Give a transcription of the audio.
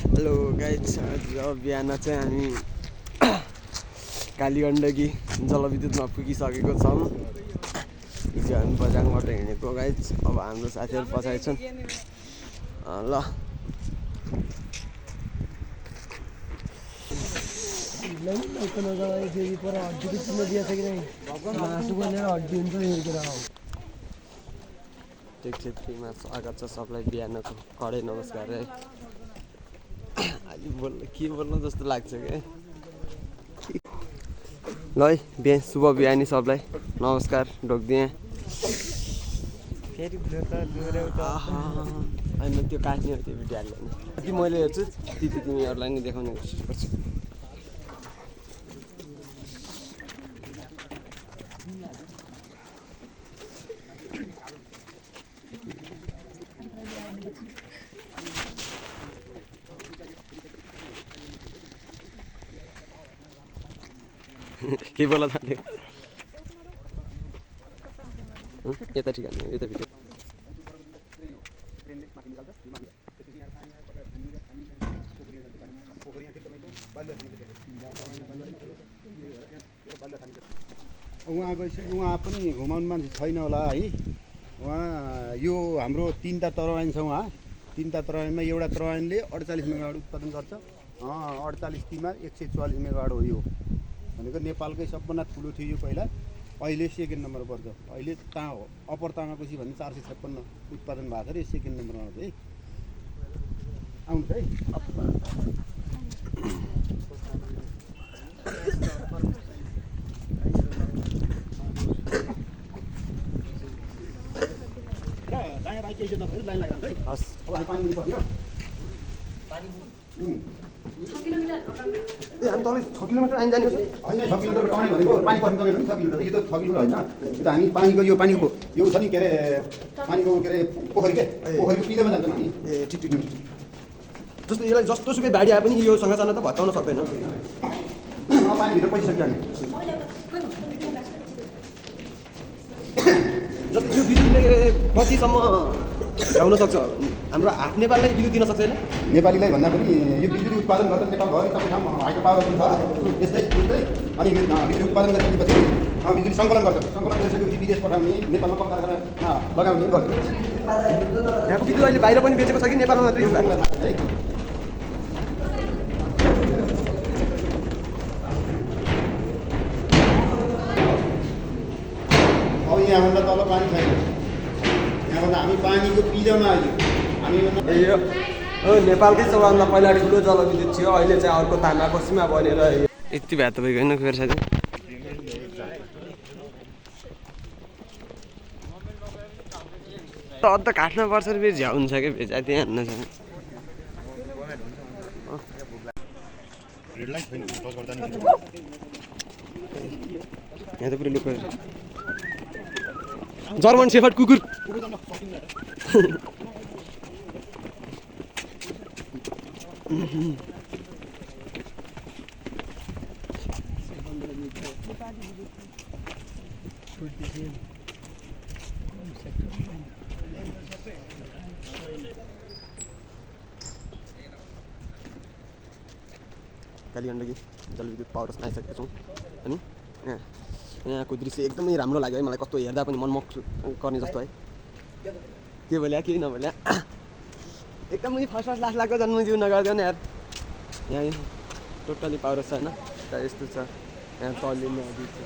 Hello guys, आज बिहान चाहिँ हामी कालीगण्डकी जलविद्युतमा पुगिसकेको छौँ। हिजो हामी बजाङबाट हिँडेको गाइज। अब हाम्रो साथीहरू पछाडि छन्। ल टेक क्षेत्रीमा स्वागत छ सबलाई। बिहानको कडै नमस्कार है। आज के बोल्नु जस्तो लाग्छ क्या। ल है, बिहान शुभ बिहानी सबलाई नमस्कार ढोकिदिएँ। होइन त्यो काट्ने हो, त्यो भिडियो हाल्दैन। जति मैले हेर्छु त्यति तिमीहरूलाई नि देखाउने कोसिस गर्छु। के बोला थाल्यो यता ठिक हाल्नु, यता भिडियो। उहाँ पनि घुमाउनु मान्छे छैन होला है। उहाँ यो हाम्रो 3टा टर्बाइन छ। उहाँ 3टा टर्बाइनमा एउटा टर्बाइनले 48 मेगावाट उत्पादन गर्छ। 48 तिमा 144 मेगावाट हो। यो भनेको नेपालकै सबभन्दा ठुलो थियो यो पहिला। अहिले सेकेन्ड नम्बर पर्छ। अहिले अप्पर तामाकोसी भन्ने 456 उत्पादन भएको छ रे, सेकेन्ड नम्बरमा आउँछ है। आउँछ है। हस् पानी पर्यो। हामी तल 6 किलोमिटर आइन जाने होइन, 6 किलोमिटर पानी भनेको पानी पर्ने तपाईँ 6 किलोमिटर। यो त 6 किलोमिटर होइन। यो त हामी पानीको यो पानीको यो छ नि के अरे पानीको के अरे पोखरी के पोखरीको पिँधोमा जान्छौँ हामी। ए ठिक ठिक। जस्तो यसलाई जस्तो सुकै बाढी आए पनि यो सँगसँगै त भत्काउन सक्दैन। पानीभित्र पसिसक्यो हामी। जस्तो यो बिजुलीले कतिसम्म भ्याउन सक्छ? हाम्रो हात नेपाललाई बिजुली दिन सक्छ होइन? नेपालीलाई भन्दा पनि यो बिजुली उत्पादन गर्दा नेपालभरि सबै ठाउँमा हाइड्रो पावर पनि छ यस्तै उस्तै। अनि बिजुली उत्पादन गरेपछि बिजुली सङ्कलन गर्छ। सङ्कलन गरिसकेपछि विदेश पठाउने, नेपालमा कम कारखाना लगाउने गर्छ। यहाँको बिजुली अहिले बाहिर पनि बेचेको छ कि नेपालमा मात्रै युज भएको छ? अब यहाँभन्दा तल पानी छैन। यहाँभन्दा हामी पानीको पिँधोमा आइयो। यो नेपालकै सबभन्दा पहिला ठुलो जलविद्युत थियो। अहिले चाहिँ अर्को तामाकोसीमा बनेर यति भए तपाईँको होइन फेरि साथी। अन्त काट्न पर्छ र फेरि झ्याउ हुन्छ क्या भेजा त्यहाँ हान्न छ। यहाँ त पुरै लुक जर्मन सेफर्ड कुकुर। कालीगण्डकी जलविद्युत पावर हाउस आइसकेका छौँ। अनि यहाँको दृश्य एकदमै राम्रो लाग्यो है मलाई। कस्तो हेर्दा पनि मनमोहक गर्ने जस्तो है। के बोल्या केही नबोल्या। एकदमै फर्स्ट लास्ट लाग्छ जन्म जिउ नगरिदियो नि यार। यहाँ टोटली पावर हाउस छ होइन। यस्तो छ यहाँ तल्ली नदी छ।